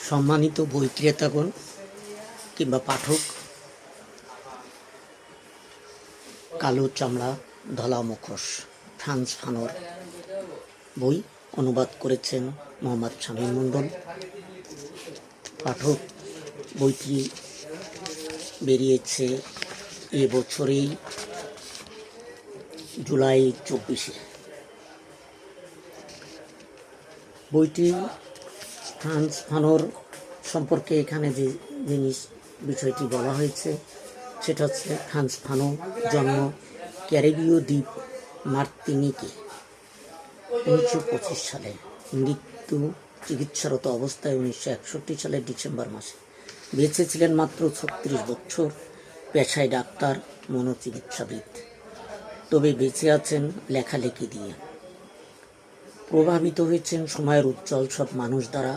সম্মানিত বই ক্রেতাগণ কিংবা পাঠক, কালো চামড়া ধলা মুখোশ ফ্রান্স ফানোর বই অনুবাদ করেছেন মোহাম্মদ শামীম মণ্ডল। পাঠক, বইটি বেরিয়েছে এবছরেই জুলাই 24-এ। বইটি ফ্রান্স ফানোর সম্পর্কে এখানে যে বিষয়টি বলা হয়েছে সেটা হচ্ছে ফ্রান্স ফানো জন্ম ক্যারিবীয় দ্বীপ মার্তিনিকে 1925 সালে, মৃত্যু চিকিৎসারত অবস্থায় 1961 সালের ডিসেম্বর মাসে। বেঁচে ছিলেন মাত্র 36 বছর, পেশায় ডাক্তার, মনোচিকিৎসাবিদ, তবে বেঁচে আছেন লেখালেখি দিয়ে। প্রভাবিত হয়েছেন সময়ের উজ্জ্বল সব মানুষ দ্বারা,